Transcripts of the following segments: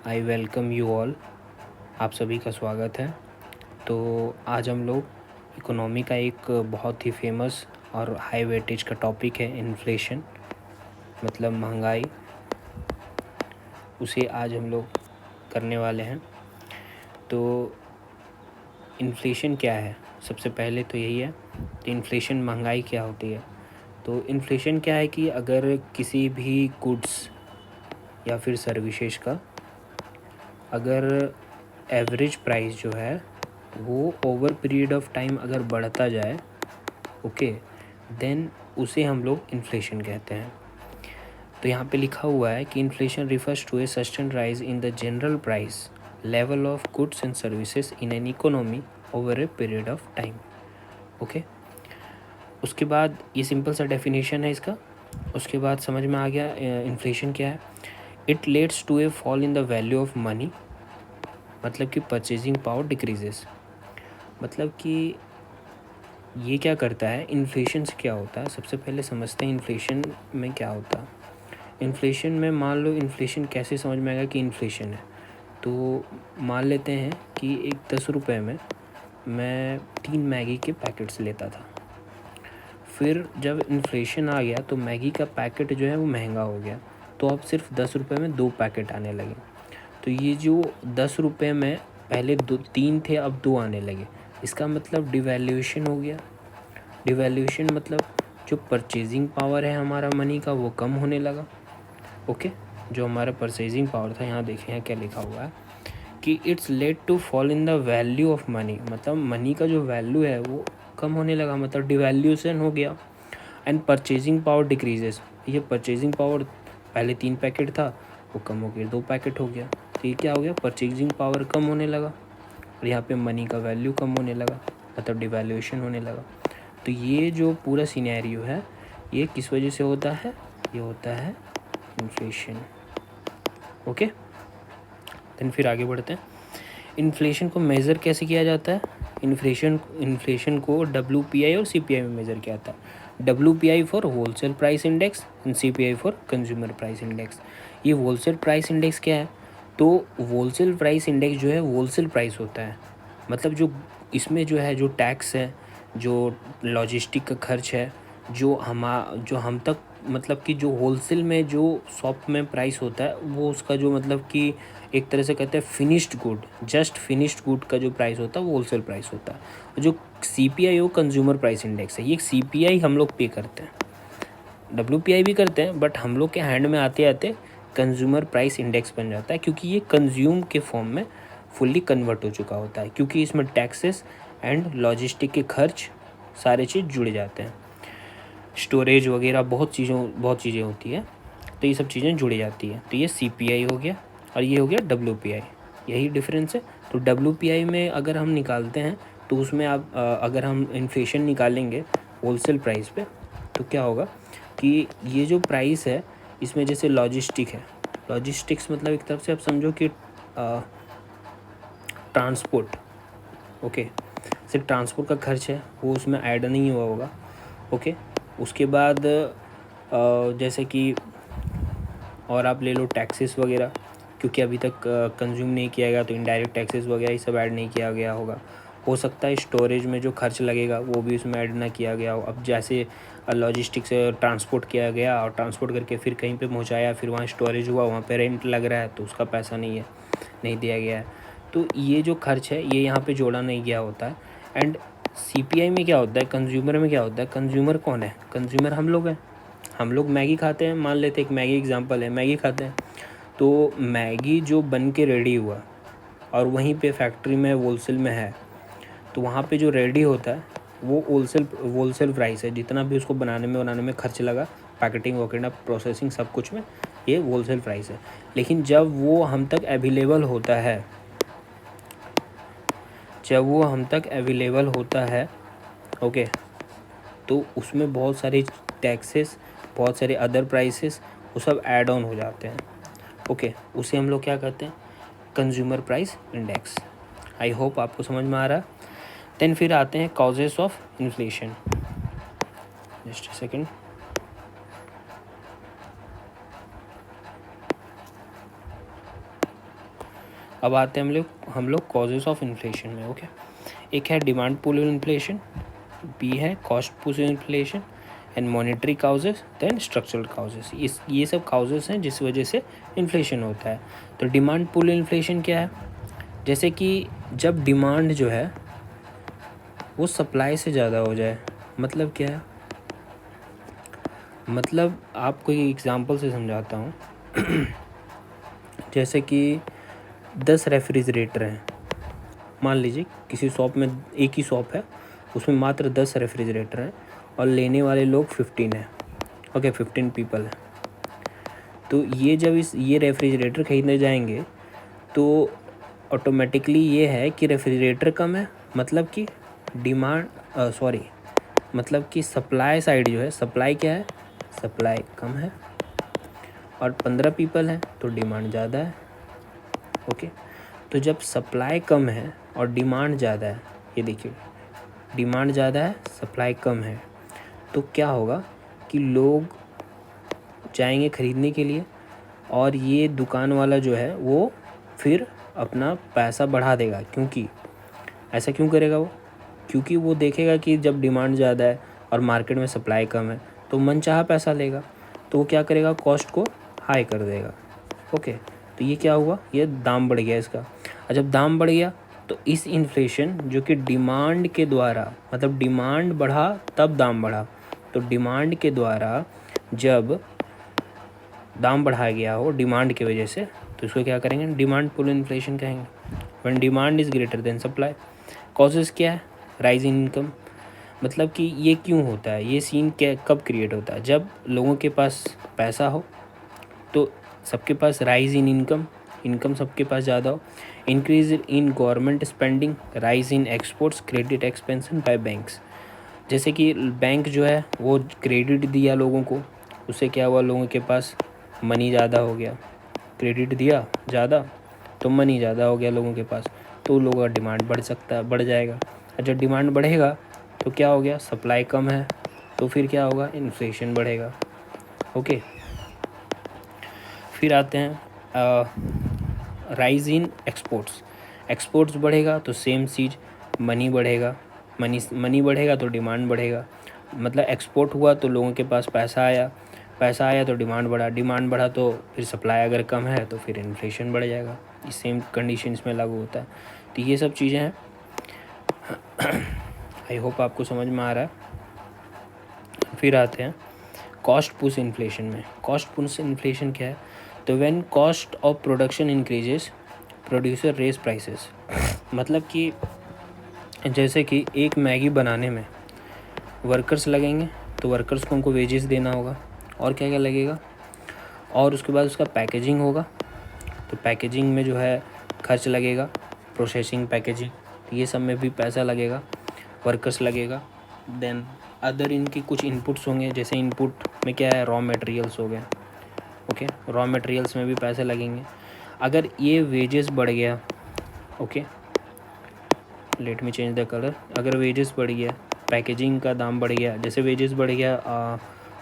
I welcome you all. आप सभी का स्वागत है। तो आज हम लोग इकोनॉमी का एक बहुत ही फेमस और हाई वेटेज का टॉपिक है इन्फ्लेशन, मतलब महंगाई। उसे आज हम लोग करने वाले हैं। तो इन्फ्लेशन क्या है? सबसे पहले तो यही है कि इन्फ्लेशन, महंगाई क्या होती है। तो इन्फ्लेशन क्या है कि अगर किसी भी गुड्स या फिर सर्विसेज का अगर एवरेज प्राइस जो है वो ओवर पीरियड ऑफ टाइम अगर बढ़ता जाए, ओके, देन उसे हम लोग इन्फ्लेशन कहते हैं। तो यहाँ पे लिखा हुआ है कि inflation refers to a sustain rise in the general price level of goods and services in an economy over a period of time. Okay, उसके बाद ये सिंपल सा डेफिनेशन है इसका। उसके बाद समझ में आ गया इन्फ्लेशन क्या है। It leads to a fall in the value of money, मतलब कि परचेजिंग पावर डिक्रीजेस। मतलब कि ये क्या करता है, इन्फ्लेशन से क्या होता है। सबसे पहले समझते हैं इन्फ्लेशन में क्या होता है। इन्फ्लेशन में मान लो, इन्फ्लेशन कैसे समझ में आएगा कि इन्फ्लेशन है। तो मान लेते हैं कि एक 10 रुपये में मैं 3 मैगी के पैकेट्स लेता था। फिर जब इन्फ्लेशन आ गया तो मैगी का पैकेट जो है वो महंगा हो गया, तो अब सिर्फ 10 रुपये में 2 पैकेट आने लगे। तो ये जो 10 रुपये में पहले 3 थे, अब 2 आने लगे। इसका मतलब डिवैल्यूएशन हो गया। डिवैल्यूएशन मतलब जो परचेजिंग पावर है हमारा मनी का वो कम होने लगा। ओके, जो हमारा परचेजिंग पावर था, यहाँ देखें यहाँ क्या लिखा हुआ है कि it's led to fall in the value of money, मतलब मनी का जो वैल्यू है वो कम होने लगा, मतलब डिवैल्यूएशन हो गया। एंड परचेजिंग पावर डिक्रीजेस, ये परचेजिंग पावर पहले 3 पैकेट था वो कम हो गया 2 पैकेट हो गया। तो ये क्या हो गया, परचेजिंग पावर कम होने लगा और यहाँ पे मनी का वैल्यू कम होने लगा, मतलब डिवैल्यूएशन होने लगा। तो ये जो पूरा सिनेरियो है ये किस वजह से होता है, ये होता है इन्फ्लेशन। ओके, देन फिर आगे बढ़ते हैं। इन्फ्लेशन को मेज़र कैसे किया जाता है। इन्फ्लेशन को WPI और CPI में मेज़र किया जाता है। WPI for wholesale price index and CPI for consumer price index. ये होलसेल प्राइस इंडेक्स क्या है, तो होलसेल प्राइस इंडेक्स जो है होलसेल प्राइस होता है, मतलब जो इसमें जो है जो टैक्स है, जो लॉजिस्टिक का खर्च है, जो हम तक, मतलब कि जो होलसेल में जो शॉप में प्राइस होता है वो उसका जो, मतलब कि एक तरह से कहते हैं finished good, just finished good का जो प्राइस होता है वो होलसेल प्राइस होता है। और जो CPI वो कंज्यूमर प्राइस इंडेक्स है, ये CPI हम लोग पे करते हैं, WPI भी करते हैं, बट हम लोग के हैंड में आते आते कंज्यूमर प्राइस इंडेक्स बन जाता है, क्योंकि ये कंज्यूम के फॉर्म में फुल्ली कन्वर्ट हो चुका होता है, क्योंकि इसमें टैक्सेस एंड लॉजिस्टिक के खर्च सारे चीज़ जुड़ जाते हैं, स्टोरेज वगैरह बहुत चीज़ें होती है, तो ये सब चीज़ें जुड़ी जाती है। तो ये CPI हो गया और ये हो गया WPI, यही डिफरेंस है। तो WPI में अगर हम निकालते हैं तो उसमें आप अगर हम इन्फ्लेशन निकालेंगे होलसेल प्राइस पे तो क्या होगा कि ये जो प्राइस है इसमें जैसे लॉजिस्टिक है, लॉजिस्टिक्स मतलब एक तरफ से आप समझो कि ट्रांसपोर्ट, ओके, सिर्फ ट्रांसपोर्ट का खर्च है वो उसमें ऐड नहीं हुआ होगा। ओके, उसके बाद जैसे कि और आप ले लो टैक्सेस वगैरह, क्योंकि अभी तक कंज्यूम नहीं किया गया तो इनडायरेक्ट टैक्सेस वगैरह ये सब ऐड नहीं किया गया होगा। हो सकता है स्टोरेज में जो खर्च लगेगा वो भी उसमें ऐड ना किया गया हो। अब जैसे लॉजिस्टिक से ट्रांसपोर्ट किया गया और ट्रांसपोर्ट करके फिर कहीं पे पहुंचाया, फिर वहाँ स्टोरेज हुआ, वहाँ पे रेंट लग रहा है तो उसका पैसा नहीं दिया गया है। तो ये जो खर्च है ये यहाँ पे जोड़ा नहीं गया होता है। एंड CPI में क्या होता है, कंज्यूमर में क्या होता है, कंज्यूमर कौन है, कंज्यूमर हम लोग हैं। हम लोग मैगी खाते हैं, मान लेते हैं, एक मैगी एग्जांपल है, मैगी खाते हैं। तो मैगी जो बन के रेडी हुआ और वहीं पे फैक्ट्री में होलसेल में है, तो वहाँ पे जो रेडी होता है वो होलसेल प्राइस है, जितना भी उसको बनाने में खर्च लगा, पैकेटिंग वगैरह प्रोसेसिंग सब कुछ में, ये होलसेल प्राइस है। लेकिन जब वो हम तक अवेलेबल होता है, ओके, तो उसमें बहुत सारे टैक्सेस, बहुत सारे अदर प्राइसेस वो सब ऐड ऑन हो जाते हैं। ओके, उसे हम लोग क्या कहते हैं, consumer price index. I hope आपको समझ में आ रहा है। देन फिर आते हैं causes of inflation. Just a second. अब आते हैं हम लोग कॉजेज़ ऑफ इन्फ्लेशन में। ओके, एक है डिमांड पुल इन्फ्लेशन, बी है cost push inflation and monetary causes, then structural causes. ये सब काउजेस हैं जिस वजह से इन्फ्लेशन होता है। तो डिमांड पुल इन्फ्लेशन क्या है? जैसे कि जब डिमांड जो है वो सप्लाई से ज़्यादा हो जाए। मतलब क्या है? मतलब आपको एक एग्ज़ाम्पल से समझाता हूँ। जैसे कि 10 रेफ्रिजरेटर हैं। मान लीजिए किसी शॉप में, एक ही शॉप है, उसमें मात्र 10 रेफ्रिजरेटर हैं और लेने वाले लोग 15 हैं। ओके, 15 पीपल हैं। तो ये जब ये रेफ्रिजरेटर खरीदने जाएंगे तो ऑटोमेटिकली ये है कि रेफ्रिजरेटर कम है, मतलब कि मतलब कि सप्लाई साइड जो है, सप्लाई क्या है? सप्लाई कम है और 15 पीपल हैं तो डिमांड ज़्यादा है। ओके, तो जब सप्लाई कम है और डिमांड ज़्यादा है, ये देखिए डिमांड ज़्यादा है, सप्लाई कम है, तो क्या होगा कि लोग जाएंगे ख़रीदने के लिए और ये दुकान वाला जो है वो फिर अपना पैसा बढ़ा देगा। क्योंकि ऐसा क्यों करेगा वो? क्योंकि वो देखेगा कि जब डिमांड ज़्यादा है और मार्केट में सप्लाई कम है तो मनचाहा पैसा लेगा, तो वो क्या करेगा? कॉस्ट को हाई कर देगा। ओके, तो ये क्या हुआ? ये दाम बढ़ गया इसका। और जब दाम बढ़ गया तो इस इन्फ्लेशन जो कि डिमांड के द्वारा, मतलब डिमांड बढ़ा तब दाम बढ़ा, तो डिमांड के द्वारा जब दाम बढ़ाया गया हो डिमांड की वजह से, तो इसको क्या करेंगे? डिमांड पुल इन्फ्लेशन कहेंगे। When demand is greater than supply. Causes क्या है? Rise in income. मतलब कि ये क्यों होता है? ये सीन क्या कब क्रिएट होता है? जब लोगों के पास पैसा हो तो सबके पास राइज इन इनकम सबके पास ज़्यादा हो। Increase in government spending, rise in exports, credit expansion bye banks. जैसे कि बैंक जो है वो क्रेडिट दिया लोगों को, उससे क्या हुआ? लोगों के पास मनी ज़्यादा हो गया। क्रेडिट दिया ज़्यादा तो मनी ज़्यादा हो गया लोगों के पास, तो लोगों का डिमांड बढ़ जाएगा। और जब डिमांड बढ़ेगा तो क्या हो गया? सप्लाई कम है, तो फिर क्या होगा? इन्फ्लेशन बढ़ेगा। ओके, फिर आते हैं राइज इन एक्सपोर्ट्स बढ़ेगा तो सेम चीज़, मनी बढ़ेगा। मनी बढ़ेगा तो डिमांड बढ़ेगा। मतलब एक्सपोर्ट हुआ तो लोगों के पास पैसा आया तो डिमांड बढ़ा तो फिर सप्लाई अगर कम है तो फिर इन्फ्लेशन बढ़ जाएगा। इस सेम कंडीशन में लागू होता है। तो ये सब चीज़ें हैं। आई होप आपको समझ में आ रहा है। फिर आते हैं कॉस्ट पुश इन्फ्लेशन में। कॉस्ट पुश इन्फ्लेशन क्या है? तो when cost of production increases, producer raise prices. मतलब कि जैसे कि एक मैगी बनाने में वर्कर्स लगेंगे तो वर्कर्स को उनको वेजेस देना होगा, और क्या क्या लगेगा, और उसके बाद उसका पैकेजिंग होगा, तो पैकेजिंग में जो है खर्च लगेगा, प्रोसेसिंग, पैकेजिंग, तो ये सब में भी पैसा लगेगा, वर्कर्स लगेगा। देन अदर इनकी कुछ इनपुट्स होंगे, जैसे इनपुट में क्या है? रॉ मटेरियल्स हो गए। ओके, रॉ मटेरियल्स में भी पैसे लगेंगे। अगर ये वेजेस बढ़ गया, okay let me change the colour, अगर वेजेस बढ़ गया, पैकेजिंग का दाम बढ़ गया, जैसे वेजेस बढ़ गया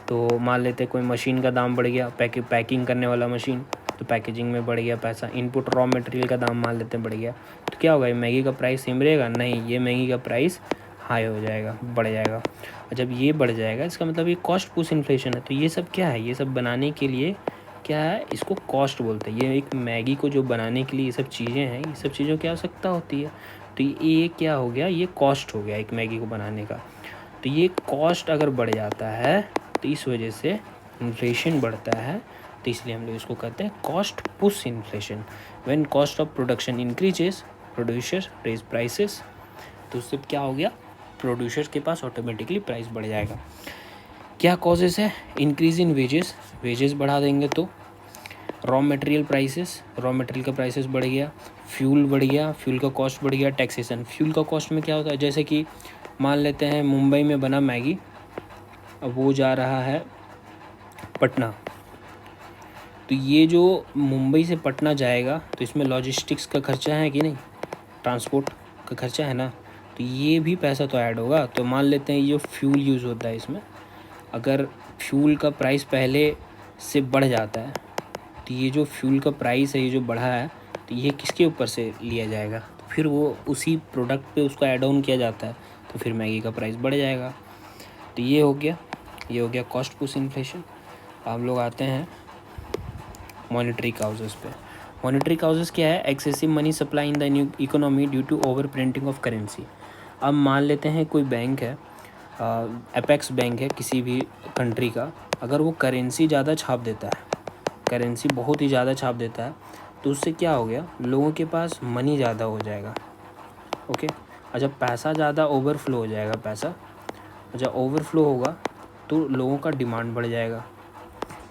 तो मान लेते कोई मशीन का दाम बढ़ गया, पैकिंग करने वाला मशीन, तो पैकेजिंग में बढ़ गया पैसा। इनपुट रॉ मटेरियल का दाम मान लेते हैं बढ़ गया, तो क्या होगा? मैगी का प्राइस सेम रहेगा? नहीं, ये मैगी का प्राइस हाई हो जाएगा, बढ़ जाएगा। और जब ये बढ़ जाएगा इसका मतलब ये कॉस्ट पुश इन्फ्लेशन है। तो ये सब क्या है? ये सब बनाने के लिए क्या है? इसको कॉस्ट बोलते हैं। ये एक मैगी को जो बनाने के लिए ये सब चीज़ें हैं, ये सब चीज़ों की आवश्यकता होती है, तो ये क्या हो गया? ये कॉस्ट हो गया एक मैगी को बनाने का। तो ये कॉस्ट अगर बढ़ जाता है तो इस वजह से इन्फ्लेशन बढ़ता है, तो इसलिए हम लोग इसको कहते हैं cost push inflation. When cost of production increases, producer raise prices, तो उससे क्या हो गया? प्रोड्यूसर के पास ऑटोमेटिकली प्राइस बढ़ जाएगा। क्या कॉजेस है? इंक्रीज इन वेजेस बढ़ा देंगे तो रॉ मटेरियल का प्राइसेस बढ़ गया, फ्यूल बढ़ गया, फ्यूल का कॉस्ट बढ़ गया, टैक्सेशन। फ्यूल का कॉस्ट में क्या होता है? जैसे कि मान लेते हैं मुंबई में बना मैगी, अब वो जा रहा है पटना, तो ये जो मुंबई से पटना जाएगा तो इसमें लॉजिस्टिक्स का खर्चा है कि नहीं? ट्रांसपोर्ट का खर्चा है ना, तो ये भी पैसा तो ऐड होगा। तो मान लेते हैं ये फ्यूल यूज़ होता है इसमें, अगर फ्यूल का प्राइस पहले से बढ़ जाता है, तो ये जो फ्यूल का प्राइस है ये जो बढ़ा है, तो तो ये किसके ऊपर से लिया जाएगा, तो फिर वो उसी प्रोडक्ट पे उसको ऐड ऑन किया जाता है, तो फिर मैगी का प्राइस बढ़ जाएगा। तो ये हो गया कॉस्ट पुश इन्फ्लेशन। हम लोग आते हैं मॉनेटरी काउजेस पे। मॉनेटरी काउजेस क्या है? Excessive money supply in the economy due to over printing of currency. अब मान लेते हैं कोई बैंक है, एपेक्स बैंक है किसी भी कंट्री का, अगर वो करेंसी ज़्यादा छाप देता है, करेंसी बहुत ही ज़्यादा छाप देता है, तो उससे क्या हो गया, लोगों के पास मनी ज़्यादा हो जाएगा। ओके, और जब पैसा ज़्यादा ओवरफ्लो हो जाएगा, जब ओवरफ्लो होगा तो लोगों का डिमांड बढ़ जाएगा,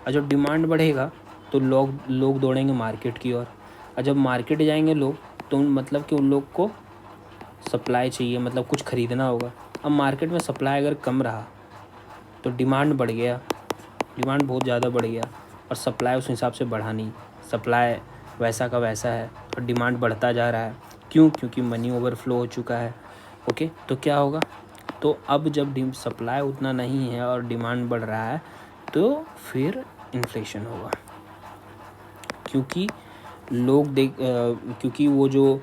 और जब डिमांड बढ़ेगा तो लोग दौड़ेंगे मार्केट की ओर, और जब मार्केट जाएंगे लोग तो मतलब कि उन लोग को सप्लाई चाहिए, मतलब कुछ ख़रीदना होगा। अब मार्केट में सप्लाई अगर कम रहा तो डिमांड बढ़ गया, डिमांड बहुत ज़्यादा बढ़ गया, और सप्लाई उस हिसाब से बढ़ा नहीं, सप्लाई वैसा का वैसा है और डिमांड बढ़ता जा रहा है। क्यों? क्योंकि मनी ओवरफ्लो हो चुका है। ओके, तो क्या होगा, तो अब जब सप्लाई उतना नहीं है और डिमांड बढ़ रहा है तो फिर इन्फ्लेशन होगा, क्योंकि क्योंकि वो जो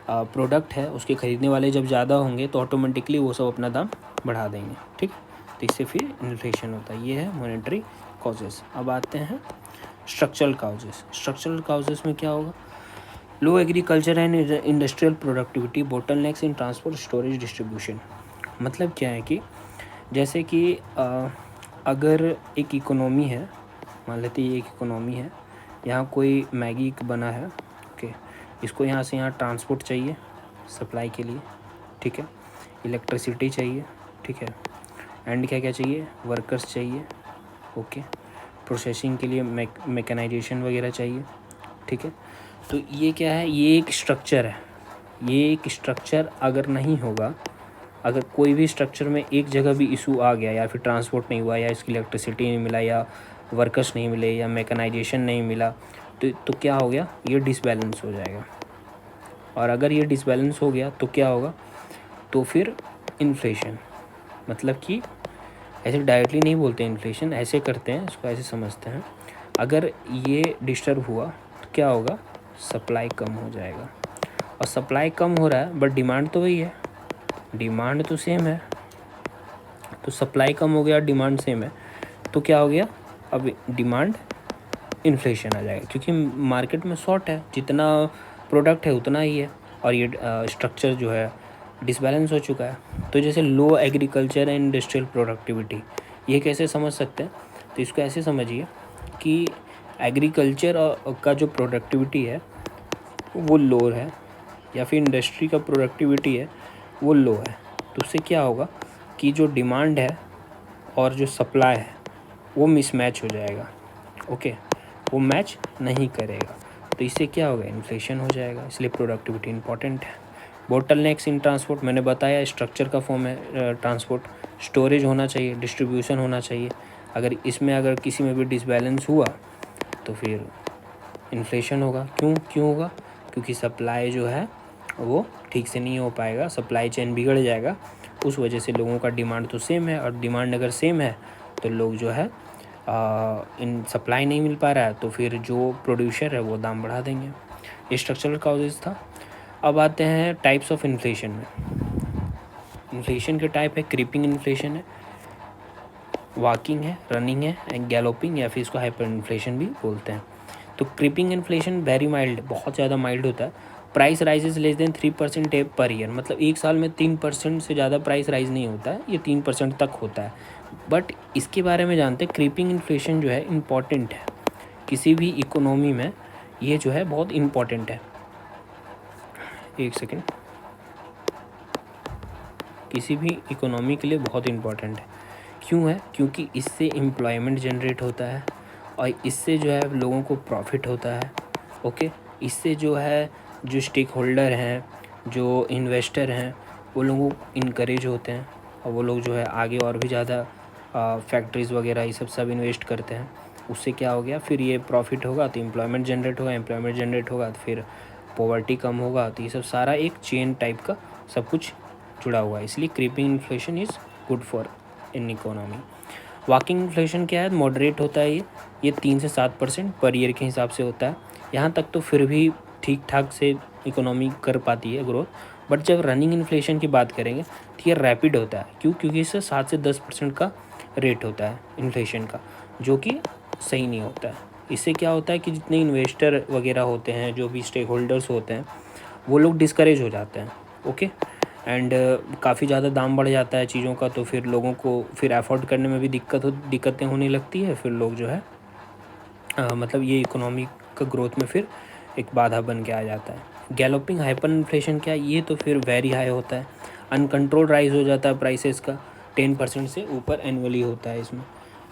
प्रोडक्ट है उसके ख़रीदने वाले जब ज़्यादा होंगे तो ऑटोमेटिकली वो सब अपना दाम बढ़ा देंगे। ठीक, तो इससे फिर इन्फ्लेशन होता है। ये है मॉनेटरी कॉजेस। अब आते हैं स्ट्रक्चरल काउजेस। स्ट्रक्चरल काउजेस में क्या होगा? Low agriculture and industrial productivity, bottlenecks in transport, storage, distribution. मतलब क्या है कि जैसे कि अगर एक इकोनॉमी है, मान लेते हैं एक इकोनॉमी है, यहाँ कोई मैगी बना है, ओके, इसको यहाँ से यहाँ ट्रांसपोर्ट चाहिए सप्लाई के लिए, ठीक है, इलेक्ट्रिसिटी चाहिए, ठीक है, एंड क्या क्या चाहिए, वर्कर्स चाहिए, ओके, प्रोसेसिंग के लिए मैकेनाइजेशन वगैरह चाहिए, ठीक है। तो ये क्या है, ये एक स्ट्रक्चर है। ये एक स्ट्रक्चर अगर नहीं होगा, अगर कोई भी स्ट्रक्चर में एक जगह भी इशू आ गया, या फिर ट्रांसपोर्ट नहीं हुआ, या इसकी इलेक्ट्रिसिटी नहीं मिला, या वर्कर्स नहीं मिले, या मैकेनाइजेशन नहीं मिला, तो क्या हो गया, ये डिसबैलेंस हो जाएगा। और अगर ये डिसबैलेंस हो गया तो क्या होगा, तो फिर इन्फ्लेशन, मतलब कि ऐसे डायरेक्टली नहीं बोलते इन्फ्लेशन, ऐसे करते हैं, इसको ऐसे समझते हैं, अगर ये डिस्टर्ब हुआ तो क्या होगा, सप्लाई कम हो जाएगा। और सप्लाई कम हो रहा है बट डिमांड तो वही है, डिमांड तो सेम है, तो सप्लाई कम हो गया, डिमांड सेम है, तो क्या हो गया, अब डिमांड इन्फ्लेशन आ जाएगा, क्योंकि मार्केट में शॉर्ट है, जितना प्रोडक्ट है उतना ही है, और ये स्ट्रक्चर जो है डिसबैलेंस हो चुका है। तो जैसे लो एग्रीकल्चर एंड इंडस्ट्रियल प्रोडक्टिविटी, ये कैसे समझ सकते हैं, तो इसको ऐसे समझिए कि एग्रीकल्चर का जो प्रोडक्टिविटी है वो लो है, या फिर इंडस्ट्री का प्रोडक्टिविटी है वो लो है, तो उससे क्या होगा कि जो डिमांड है और जो सप्लाई है वो मिसमैच हो जाएगा। ओके, वो मैच नहीं करेगा, तो इससे क्या होगा, इन्फ्लेशन हो जाएगा। इसलिए प्रोडक्टिविटी इंपॉर्टेंट है। बोटलनेक्स इन ट्रांसपोर्ट, मैंने बताया स्ट्रक्चर का फॉर्म है ट्रांसपोर्ट, स्टोरेज होना चाहिए, डिस्ट्रीब्यूशन होना चाहिए। अगर इसमें अगर किसी में भी डिसबैलेंस हुआ तो फिर इन्फ्लेशन होगा। क्यों होगा, क्योंकि सप्लाई जो है वो ठीक से नहीं हो पाएगा, सप्लाई चेन बिगड़ जाएगा, उस वजह से लोगों का डिमांड तो सेम है, और डिमांड अगर सेम है तो लोग जो है इन सप्लाई नहीं मिल पा रहा है, तो फिर जो प्रोड्यूसर है वो दाम बढ़ा देंगे। ये स्ट्रक्चरल काउजेज था। अब आते हैं टाइप्स ऑफ इन्फ्लेशन में। इन्फ्लेशन के टाइप है, क्रीपिंग इन्फ्लेशन है, वॉकिंग है, रनिंग है, एंड गैलोपिंग, या फिर इसको हाइपर इन्फ्लेशन भी बोलते हैं। तो क्रीपिंग इन्फ्लेशन वेरी माइल्ड, बहुत ज़्यादा माइल्ड होता है। Price rises less than 3% per year, मतलब एक साल में 3% से ज़्यादा प्राइस राइज नहीं होता है, ये 3% तक होता है। बट इसके बारे में जानते हैं, क्रीपिंग इन्फ्लेशन जो है इम्पॉर्टेंट है किसी भी इकोनॉमी में, ये जो है बहुत इम्पॉर्टेंट है। एक सेकेंड, किसी भी इकोनॉमी के लिए बहुत इम्पॉर्टेंट है। क्यों है, क्योंकि इससे एम्प्लॉयमेंट जनरेट होता है, और इससे जो है लोगों को प्रॉफिट होता है। ओके, इससे जो है जो स्टेक होल्डर हैं, जो इन्वेस्टर हैं, वो लोगों इनकरेज होते हैं, और वो लोग जो है आगे और भी ज़्यादा फैक्ट्रीज़ वगैरह ये सब इन्वेस्ट करते हैं। उससे क्या हो गया, फिर ये प्रॉफिट होगा तो एम्प्लॉयमेंट जनरेट होगा, एम्प्लॉयमेंट जनरेट होगा तो फिर पॉवर्टी कम होगा, तो ये सब सारा एक चेन टाइप का सब कुछ जुड़ा हुआ है। इसलिए creeping inflation is good for in economy. Walking inflation क्या है, मॉडरेट होता है, ये 3 से 7% पर ईयर के हिसाब से होता है। यहाँ तक तो फिर भी ठीक ठाक से इकोनॉमी कर पाती है ग्रोथ। बट जब रनिंग इन्फ्लेशन की बात करेंगे तो ये रैपिड होता है। क्यों? क्योंकि इससे 7 से 10% का रेट होता है इन्फ्लेशन का, जो कि सही नहीं होता है। इससे क्या होता है कि जितने इन्वेस्टर वगैरह होते हैं, जो भी स्टेक होल्डर्स होते हैं, वो लोग डिस्करेज हो जाते हैं। ओके, एंड काफ़ी ज़्यादा दाम बढ़ जाता है चीज़ों का, तो फिर लोगों को फिर अफोर्ड करने में भी दिक्कतें होने लगती है। फिर लोग जो है मतलब ये इकोनॉमी का ग्रोथ में फिर एक बाधा बन के आ जाता है। गैलोपिंग हाइपर इन्फ्लेशन क्या, ये तो फिर वेरी हाई होता है। अनकंट्रोल राइज हो जाता है प्राइसेस का, 10% से ऊपर एनुअली होता है इसमें।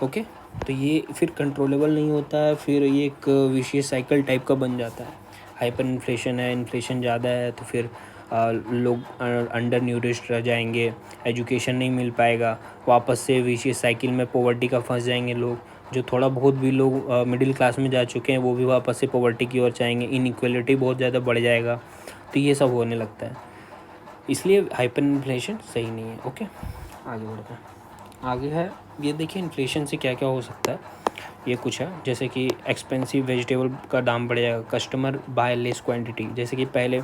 ओके, तो ये फिर कंट्रोलेबल नहीं होता है, फिर ये एक विशियस साइकिल टाइप का बन जाता है। हाइपर इन्फ्लेशन है, इन्फ्लेशन ज़्यादा है, तो फिर लोग अंडर न्यूट्रिश्ड रह जाएंगे, एजुकेशन नहीं मिल पाएगा, वापस से विशियस साइकिल में पॉवर्टी का फंस जाएंगे लोग। जो थोड़ा बहुत भी लोग मिडिल क्लास में जा चुके हैं वो भी वापस से पॉवर्टी की ओर जाएंगे, इनइक्वालिटी बहुत ज़्यादा बढ़ जाएगा, तो ये सब होने लगता है। इसलिए हाइपर इन्फ्लेशन सही नहीं है। ओके, आगे बढ़ते हैं। आगे है, ये देखिए इन्फ्लेशन से क्या क्या हो सकता है। ये कुछ है, जैसे कि एक्सपेंसिव वेजिटेबल का दाम बढ़ जाएगा, कस्टमर बाय लेस क्वांटिटी। जैसे कि पहले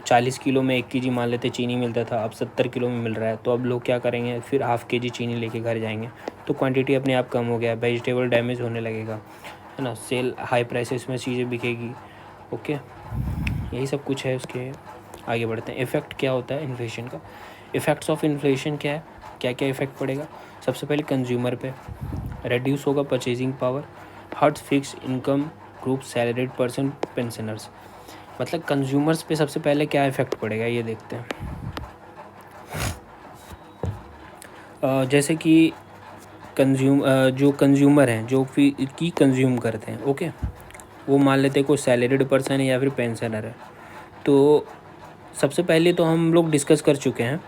40 किलो में 1 kg मान लेते चीनी मिलता था, अब 70 किलो में मिल रहा है, तो अब लोग क्या करेंगे, फिर ½ kg चीनी लेके घर जाएंगे, तो क्वांटिटी अपने आप कम हो गया, वेजिटेबल डैमेज होने लगेगा, है ना, सेल हाई प्राइसेस में चीज़ें बिकेगी। ओके, यही सब कुछ है उसके। आगे बढ़ते हैं। इफ़ेक्ट क्या होता है इन्फ्लेशन का? इफ़ेक्ट्स ऑफ इन्फ्लेशन क्या है, क्या क्या इफ़ेक्ट पड़ेगा? सबसे पहले कंज्यूमर पे रेड्यूस होगा purchasing power, hurts fix income group, salaried person, pensioners. मतलब कंज्यूमर्स पे सबसे पहले क्या इफ़ेक्ट पड़ेगा ये देखते हैं। जैसे कि जो कंज्यूमर हैं, जो की कंज्यूम करते हैं, ओके, वो मान लेते हैं कोई सैलरीड पर्सन है या फिर पेंशनर है। तो सबसे पहले तो हम लोग डिस्कस कर चुके हैं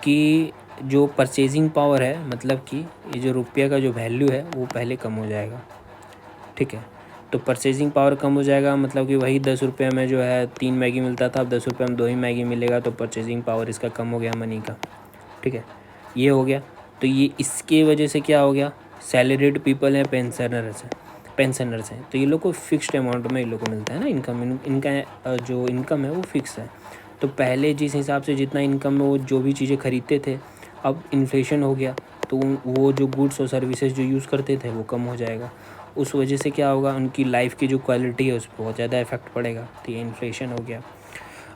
कि जो परचेजिंग पावर है, मतलब कि ये जो रुपये का जो वैल्यू है वो पहले कम हो जाएगा। ठीक है, तो परचेजिंग पावर कम हो जाएगा, मतलब कि वही 10 रुपये में जो है 3 मैगी मिलता था, अब 10 रुपये में 2 ही मैगी मिलेगा, तो परचेजिंग पावर इसका कम हो गया मनी का। ठीक है, ये हो गया। तो ये इसके वजह से क्या हो गया, सैलरीड पीपल हैं, पेंशनर्स हैं, तो ये लोग को फिक्स्ड अमाउंट में ये लोग को मिलता है ना इनकम। इनका जो इनकम है वो फिक्स है। तो पहले जिस हिसाब से जितना इनकम में वो जो भी चीज़ें खरीदते थे, अब इन्फ्लेशन हो गया, तो वो जो गुड्स और सर्विसेज जो यूज़ करते थे वो कम हो जाएगा। उस वजह से क्या होगा, उनकी लाइफ की जो क्वालिटी है उस पर बहुत ज़्यादा इफेक्ट पड़ेगा। तो ये इन्फ्लेशन हो गया।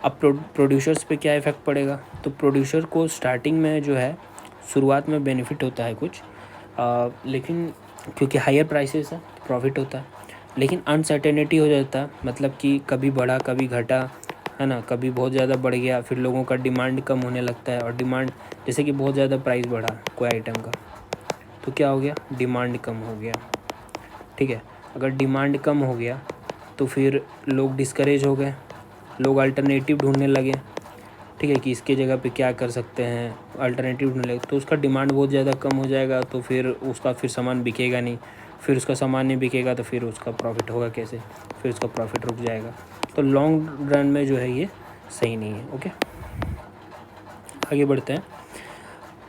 अब प्रोड्यूसर्स पे क्या इफ़ेक्ट पड़ेगा? तो प्रोड्यूसर को स्टार्टिंग में जो है शुरुआत में बेनिफिट होता है कुछ, लेकिन क्योंकि हायर प्राइसेस है प्रॉफिट होता है, लेकिन अनसर्टेनिटी हो जाता है, मतलब कि कभी बढ़ा कभी घटा, है ना, कभी बहुत ज़्यादा बढ़ गया, फिर लोगों का डिमांड कम होने लगता है। और डिमांड जैसे कि बहुत ज़्यादा प्राइस बढ़ा कोई आइटम का, तो क्या हो गया, डिमांड कम हो गया। ठीक है, अगर डिमांड कम हो गया तो फिर लोग डिस्करेज हो गए, लोग अल्टरनेटिव ढूंढने लगे। ठीक है, कि इसके जगह पे क्या कर सकते हैं, अल्टरनेटिव ढूंढने लगे, तो उसका डिमांड बहुत ज़्यादा कम हो जाएगा, तो फिर उसका फिर सामान बिकेगा नहीं, फिर उसका सामान नहीं बिकेगा तो फिर उसका प्रॉफिट होगा कैसे, फिर उसका प्रॉफिट रुक जाएगा। तो लॉन्ग रन में जो है ये सही नहीं है। ओके, आगे बढ़ते हैं।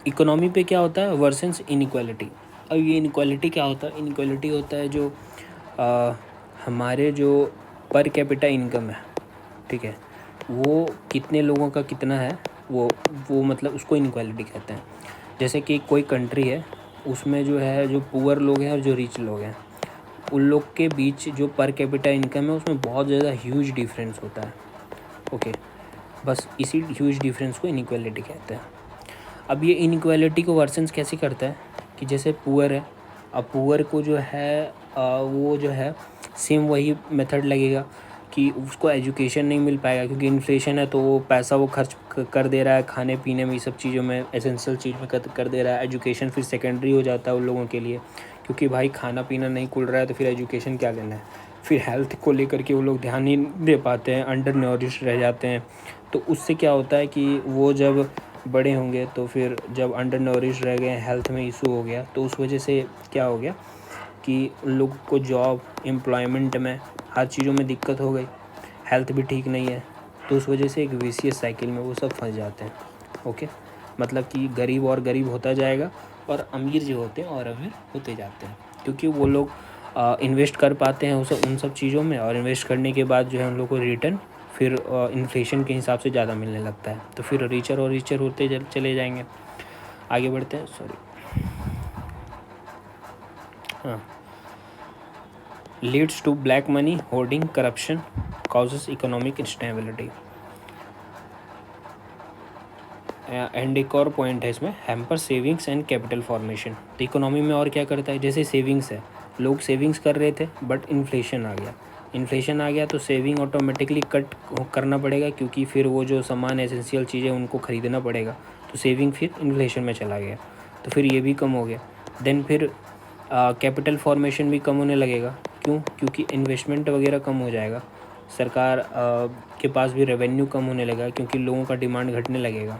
इकोनॉमी पे क्या होता है, वर्सेस इनइक्वालिटी। अब ये इनइक्वालिटी क्या होता है, इनइक्वालिटी होता है जो हमारे जो पर कैपिटा इनकम है, ठीक है, वो कितने लोगों का कितना है, वो मतलब उसको इनइक्वालिटी कहते हैं। जैसे कि कोई कंट्री है, उसमें जो है जो पुअर लोग हैं और जो रिच लोग हैं, उन लोग के बीच जो पर कैपिटा इनकम है उसमें बहुत ज़्यादा ह्यूज डिफरेंस होता है। ओके, बस इसी ह्यूज डिफरेंस को इनइक्वालिटी कहते हैं। अब ये इनइक्वालिटी को वर्सेंस कैसे करता है कि जैसे पुअर है, अब पुअर को जो है वो जो है सेम वही मेथड लगेगा कि उसको एजुकेशन नहीं मिल पाएगा, क्योंकि इन्फ्लेशन है, तो वो पैसा वो खर्च कर दे रहा है खाने पीने में, ये सब चीज़ों में, एसेंशियल चीज़ में कर दे रहा है। एजुकेशन फिर सेकेंडरी हो जाता है उन लोगों के लिए, क्योंकि भाई खाना पीना नहीं खुल रहा है तो फिर एजुकेशन क्या लेना है। फिर हेल्थ को लेकर के वो लोग ध्यान नहीं दे पाते हैं, अंडर नरिश्ड रह जाते हैं। तो उससे क्या होता है कि वो जब बड़े होंगे तो फिर जब अंडर नरिश्ड रह गए, हेल्थ में इशू हो गया, तो उस वजह से क्या हो गया कि उन लोग को जॉब, एम्प्लॉयमेंट में, हर चीज़ों में दिक्कत हो गई, हेल्थ भी ठीक नहीं है, तो उस वजह से एक विशियस साइकिल में वो सब फंस जाते हैं। ओके, मतलब कि गरीब और गरीब होता जाएगा और अमीर जो होते हैं और अमीर होते जाते हैं, क्योंकि वो लोग इन्वेस्ट कर पाते हैं उन सब चीज़ों में, और इन्वेस्ट करने के बाद जो है उन लोगों को रिटर्न फिर इन्फ्लेशन के हिसाब से ज़्यादा मिलने लगता है, तो फिर रिचर और रिचर होते चले जाएंगे। आगे बढ़ते हैं, सॉरी, हाँ। Leads to black money, hoarding, corruption, causes economic instability. And एक और पॉइंट है इसमें, hamper savings and capital formation. तो इकोनॉमी में और क्या करता है, जैसे सेविंग्स है, लोग सेविंग्स कर रहे थे बट इन्फ्लेशन आ गया तो सेविंग ऑटोमेटिकली कट करना पड़ेगा, क्योंकि फिर वो जो सामान एसेंशियल चीज़ें उनको ख़रीदना पड़ेगा, तो सेविंग फिर इन्फ्लेशन में चला गया, तो फिर ये भी कम हो गया। देन फिर कैपिटल फॉर्मेशन भी कम होने लगेगा। क्यों? क्योंकि इन्वेस्टमेंट वगैरह कम हो जाएगा, सरकार के पास भी रेवेन्यू कम होने लगेगा, क्योंकि लोगों का डिमांड घटने लगेगा।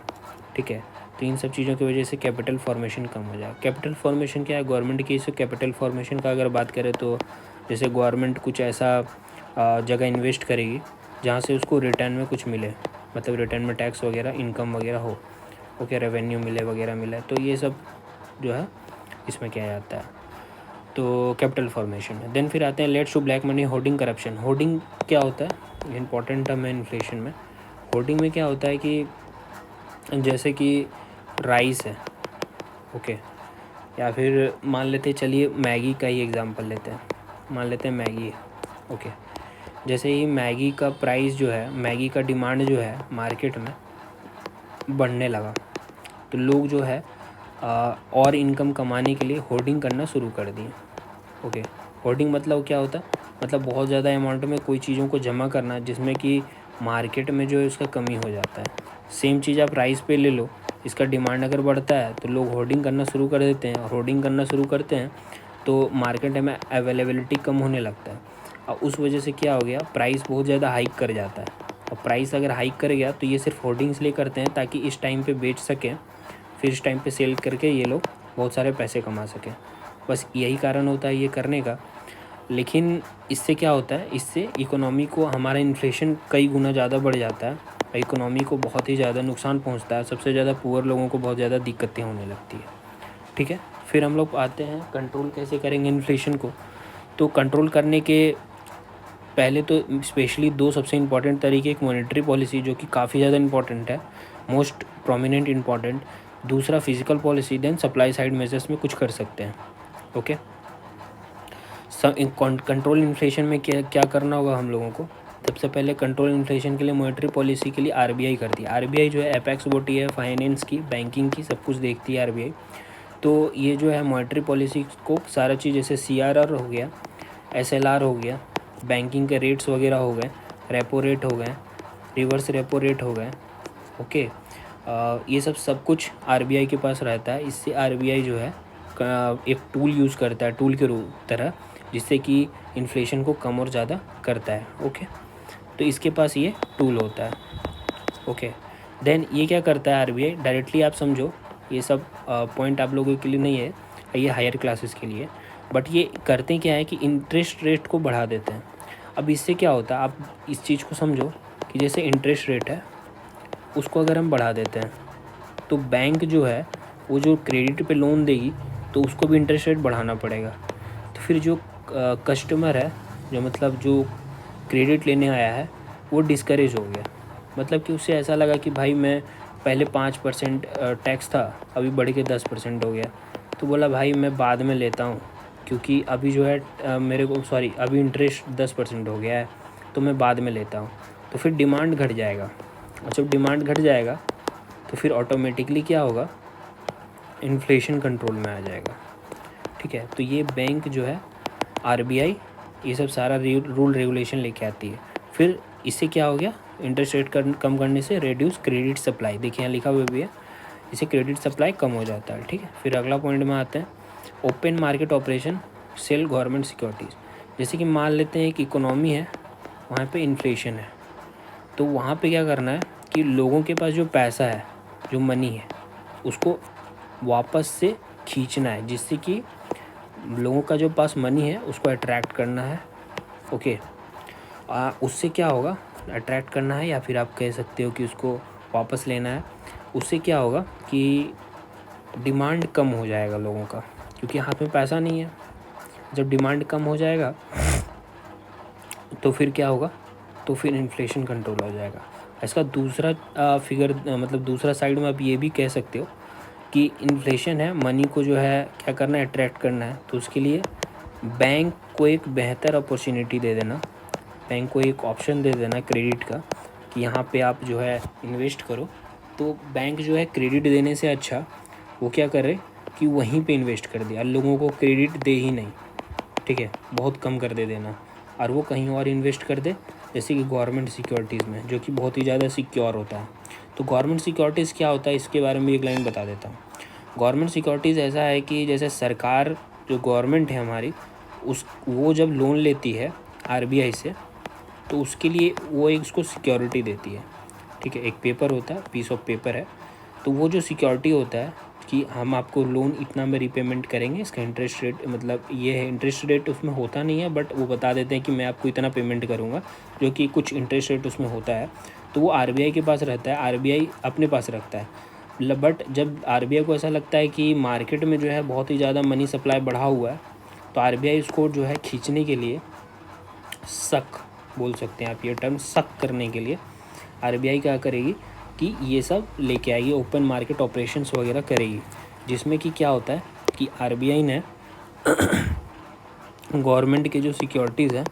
ठीक है, तो इन सब चीज़ों की वजह से कैपिटल फॉर्मेशन कम हो जाएगा। कैपिटल फॉर्मेशन क्या है, गवर्नमेंट की इस कैपिटल फॉर्मेशन का अगर बात करें तो जैसे गवर्नमेंट कुछ ऐसा जगह इन्वेस्ट करेगी जहाँ से उसको रिटर्न में कुछ मिले, मतलब रिटर्न में टैक्स वगैरह, इनकम वगैरह हो, ओके, रेवेन्यू मिले वगैरह मिले, तो ये सब जो है इसमें क्या आता है, तो कैपिटल फॉर्मेशन है। देन फिर आते हैं lets to black money, hoarding, corruption. Hoarding क्या होता है, इंपॉर्टेंट टर्म है इन्फ्लेशन में। होर्डिंग में क्या होता है कि जैसे कि राइस है, ओके, या फिर मान लेते, चलिए मैगी का ही एग्जांपल लेते हैं, मान लेते हैं मैगी है, ओके। जैसे ही मैगी का प्राइस जो है, मैगी का डिमांड जो है मार्केट में बढ़ने लगा, तो लोग जो है और इनकम कमाने के लिए होर्डिंग करना शुरू कर दिए, ओके। होर्डिंग मतलब क्या होता है, मतलब बहुत ज़्यादा अमाउंट में कोई चीज़ों को जमा करना जिसमें कि मार्केट में जो है उसका कमी हो जाता है। सेम चीज़ आप राइस पे ले लो, इसका डिमांड अगर बढ़ता है तो लोग होर्डिंग करना शुरू कर देते हैं, और होर्डिंग करना शुरू करते हैं तो मार्केट में अवेलेबिलिटी कम होने लगता है, और उस वजह से क्या हो गया, प्राइस बहुत ज़्यादा हाइक कर जाता है। और प्राइस अगर हाइक कर गया तो ये सिर्फ होर्डिंग इसलिए करते हैं ताकि इस टाइम पे बेच सकें, फिर इस टाइम पे सेल करके ये लोग बहुत सारे पैसे कमा सकें, बस यही कारण होता है ये करने का। लेकिन इससे क्या होता है, इससे इकोनॉमी को, हमारा इन्फ्लेशन कई गुना ज़्यादा बढ़ जाता है, और इकोनॉमी को बहुत ही ज़्यादा नुकसान पहुंचता है। सबसे ज़्यादा पुअर लोगों को बहुत ज़्यादा दिक्कतें होने लगती है। ठीक है, फिर हम लोग आते हैं कंट्रोल कैसे करेंगे इन्फ्लेशन को। तो कंट्रोल करने के पहले तो स्पेशली दो सबसे इम्पॉर्टेंट तरीके, एक मॉनेटरी पॉलिसी जो कि काफ़ी ज़्यादा इम्पॉर्टेंट है, मोस्ट प्रोमिनेंट इम्पॉर्टेंट, दूसरा physical policy, then supply side measures में कुछ कर सकते हैं, ओके। कंट्रोल इन्फ्लेशन में क्या क्या करना होगा हम लोगों को, सबसे पहले कंट्रोल इन्फ्लेशन के लिए मॉनेटरी पॉलिसी के लिए आरबीआई करती है। आरबीआई जो है एपेक्स बॉडी है, फाइनेंस की, बैंकिंग की, सब कुछ देखती है आरबीआई। तो ये जो है मॉनेटरी पॉलिसी को सारा चीज़, जैसे सीआरआर हो गया, एसएलआर हो गया, बैंकिंग के रेट्स वगैरह हो गए, रेपो रेट हो गए, रिवर्स रेपो रेट हो गए, ओके, ये सब कुछ आरबीआई के पास रहता है। इससे आरबीआई जो है एक टूल यूज़ करता है, टूल के तरह, जिससे कि इन्फ्लेशन को कम और ज़्यादा करता है, ओके। तो इसके पास ये टूल होता है, ओके। देन ये क्या करता है आरबीआई, डायरेक्टली आप समझो, ये सब पॉइंट आप लोगों के लिए नहीं है, ये हायर क्लासेस के लिए, बट ये करते क्या है कि इंटरेस्ट रेट को बढ़ा देते हैं। अब इससे क्या होता है, आप इस चीज़ को समझो कि जैसे इंटरेस्ट रेट है उसको अगर हम बढ़ा देते हैं तो बैंक जो है वो जो क्रेडिट पे लोन देगी तो उसको भी इंटरेस्ट रेट बढ़ाना पड़ेगा। तो फिर जो कस्टमर है, जो मतलब जो क्रेडिट लेने आया है, वो डिस्करेज हो गया। मतलब कि उससे ऐसा लगा कि भाई मैं पहले 5% टैक्स था, अभी बढ़ के 10% हो गया, तो बोला भाई मैं बाद में लेता हूँ, क्योंकि अभी जो है मेरे को अभी इंटरेस्ट 10% हो गया है, तो मैं बाद में लेता हूँ। तो फिर डिमांड घट जाएगा, और जब डिमांड घट जाएगा तो फिर ऑटोमेटिकली क्या होगा, इन्फ्लेशन कंट्रोल में आ जाएगा। ठीक है, तो ये बैंक जो है आरबीआई ये सब सारा रूल रेगुलेशन लेके आती है। फिर इससे क्या हो गया, इंटरेस्ट रेट कम करने से रेड्यूस क्रेडिट सप्लाई, देखिए यहाँ लिखा हुआ भी है, इससे क्रेडिट सप्लाई कम हो जाता है। ठीक है, फिर अगला पॉइंट में आते हैं, open market operation, sale government securities. जैसे कि मान लेते हैं कि इकोनॉमी है, वहाँ पे इन्फ्लेशन है, तो वहाँ पे क्या करना है कि लोगों के पास जो पैसा है, जो मनी है, उसको वापस से खींचना है, जिससे कि लोगों का जो पास मनी है उसको अट्रैक्ट करना है, ओके। उससे क्या होगा, अट्रैक्ट करना है, या फिर आप कह सकते हो कि उसको वापस लेना है। उससे क्या होगा कि डिमांड कम हो जाएगा लोगों का, क्योंकि हाथ में पैसा नहीं है, जब डिमांड कम हो जाएगा तो फिर क्या होगा, तो फिर इन्फ्लेशन कंट्रोल हो जाएगा। इसका दूसरा फिगर मतलब दूसरा साइड में आप ये भी कह सकते हो कि इन्फ्लेशन है, मनी को जो है क्या करना है, अट्रैक्ट करना है, तो उसके लिए बैंक को एक बेहतर अपॉर्चुनिटी दे देना, बैंक को एक ऑप्शन दे देना क्रेडिट का कि यहाँ पे आप जो है इन्वेस्ट करो। तो बैंक जो है क्रेडिट देने से अच्छा वो क्या करे कि वहीं पे इन्वेस्ट कर दे, और लोगों को क्रेडिट दे ही नहीं, ठीक है, बहुत कम कर दे देना, और वो कहीं और इन्वेस्ट कर दे, जैसे कि गवर्नमेंट सिक्योरिटीज़ में, जो कि बहुत ही ज़्यादा सिक्योर होता है। तो गवर्नमेंट सिक्योरिटीज़ क्या होता है, इसके बारे में एक लाइन बता देता हूँ। गवर्नमेंट सिक्योरिटीज़ ऐसा है कि जैसे सरकार, जो गवर्नमेंट है हमारी, वो जब लोन लेती है आरबीआई से, तो उसके लिए वो एक उसको सिक्योरिटी देती है, ठीक है, एक पेपर होता है, पीस ऑफ पेपर है, तो वो जो सिक्योरिटी होता है कि हम आपको लोन इतना में रिपेमेंट करेंगे, इसका इंटरेस्ट रेट, मतलब ये है, इंटरेस्ट रेट उसमें होता नहीं है, बट वो बता देते हैं कि मैं आपको इतना पेमेंट करूँगा, जो कि कुछ इंटरेस्ट रेट उसमें होता है, तो वो आरबीआई के पास रहता है, आरबीआई अपने पास रखता है। बट जब आरबीआई को ऐसा लगता है कि मार्केट में जो है बहुत ही ज़्यादा मनी सप्लाई बढ़ा हुआ है, तो आरबीआई उसको जो है खींचने के लिए, शक बोल सकते हैं आप ये टर्म, शक करने के लिए आरबीआई क्या करेगी कि ये सब लेके आएगी, ओपन मार्केट ऑपरेशंस वगैरह करेगी, जिसमें कि क्या होता है कि आरबीआई ने गवर्नमेंट के जो सिक्योरिटीज़ हैं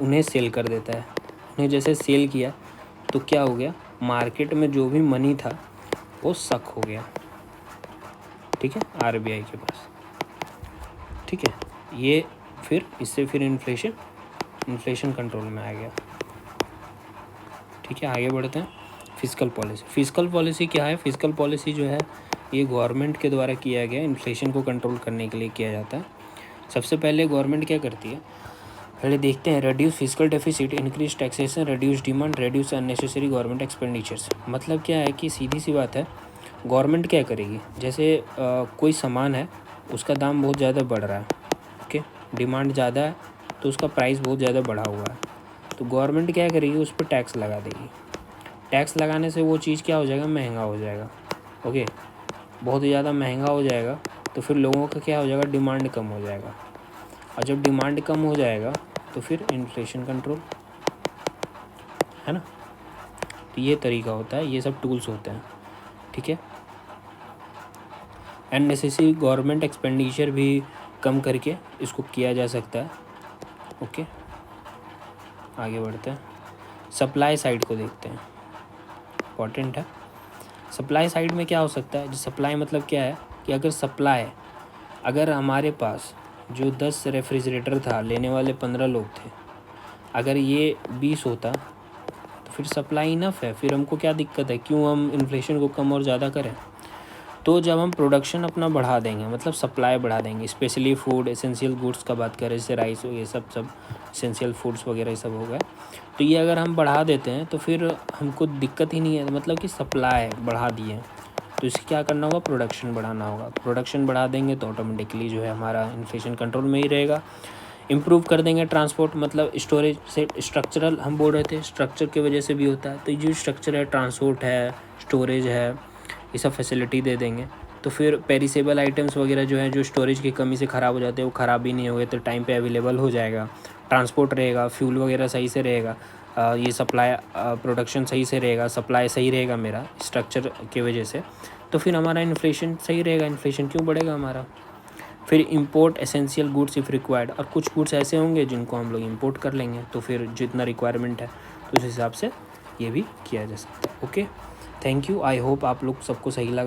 उन्हें सेल कर देता है। उन्हें जैसे सेल किया तो क्या हो गया, मार्केट में जो भी मनी था वो शक हो गया, ठीक है, आरबीआई के पास, ठीक है। ये फिर इससे फिर इन्फ्लेशन कंट्रोल में आ गया, ठीक है। आगे बढ़ते हैं। फिस्कल पॉलिसी, फिस्कल पॉलिसी क्या है, फिस्कल पॉलिसी जो है ये गवर्नमेंट के द्वारा किया गया, इन्फ्लेशन को कंट्रोल करने के लिए किया जाता है। सबसे पहले गवर्नमेंट क्या करती है, पहले देखते हैं, reduce fiscal deficit, increase taxation, reduce demand, reduce unnecessary government expenditures. मतलब क्या है कि सीधी सी बात है, गवर्नमेंट क्या करेगी, जैसे कोई सामान है, उसका दाम बहुत ज़्यादा बढ़ रहा है, ओके, डिमांड ज़्यादा है, तो उसका प्राइस बहुत ज़्यादा बढ़ा हुआ है, तो गवर्नमेंट क्या करेगी, उस पर टैक्स लगा देगी। टैक्स लगाने से वो चीज़ क्या हो जाएगा, महंगा हो जाएगा, ओके, बहुत ज़्यादा महंगा हो जाएगा, तो फिर लोगों का क्या हो जाएगा, डिमांड कम हो जाएगा, और जब डिमांड कम हो जाएगा तो फिर इन्फ्लेशन कंट्रोल, है ना। तो ये तरीका होता है, ये सब टूल्स होते हैं, ठीक है। अननेसेसरी गवर्नमेंट एक्सपेंडिचर भी कम करके इसको किया जा सकता है, ओके। आगे बढ़ते हैं, सप्लाई साइड को देखते हैं, इम्पॉर्टेंट है। सप्लाई साइड में क्या हो सकता है, सप्लाई मतलब क्या है कि अगर हमारे पास जो 10 रेफ्रिजरेटर था, लेने वाले 15 लोग थे, अगर ये 20 होता तो फिर सप्लाई इनफ है, फिर हमको क्या दिक्कत है, क्यों हम इन्फ्लेशन को कम और ज़्यादा करें। तो जब हम प्रोडक्शन अपना बढ़ा देंगे, मतलब सप्लाई बढ़ा देंगे, स्पेशली फूड एसेंशियल गुड्स का बात करें, जैसे राइस हो, ये सब एसेंशियल फूड्स वगैरह ये सब हो गया, तो ये अगर हम बढ़ा देते हैं तो फिर हमको दिक्कत ही नहीं है, मतलब कि सप्लाई बढ़ा दिए, तो इससे क्या करना होगा, प्रोडक्शन बढ़ाना होगा। प्रोडक्शन बढ़ा देंगे तो ऑटोमेटिकली जो है हमारा इन्फ्लेशन कंट्रोल में ही रहेगा। इम्प्रूव कर देंगे ट्रांसपोर्ट, मतलब स्टोरेज से, स्ट्रक्चरल हम बोल रहे थे, स्ट्रक्चर की वजह से भी होता है, तो जो स्ट्रक्चर है, ट्रांसपोर्ट है, स्टोरेज है, ये सब फैसिलिटी दे देंगे, तो फिर पेरिसेबल आइटम्स वगैरह जो है, जो स्टोरेज की कमी से ख़राब हो जाते हैं, वो ख़राब ही नहीं होंगे, तो टाइम पे अवेलेबल हो जाएगा। ट्रांसपोर्ट रहेगा, फ्यूल वगैरह सही से रहेगा, ये सप्लाई प्रोडक्शन सही से रहेगा, सप्लाई सही रहेगा मेरा स्ट्रक्चर की वजह से, तो फिर हमारा इन्फ्लेशन सही रहेगा। इन्फ्लेशन क्यों बढ़ेगा हमारा। फिर import essential goods if required, और कुछ गुड्स ऐसे होंगे जिनको हम लोग इंपोर्ट कर लेंगे, तो फिर जितना रिक्वायरमेंट है तो उस हिसाब से ये भी किया जा सकता है, okay. Thank you, I hope आप लोग सबको सही लगा।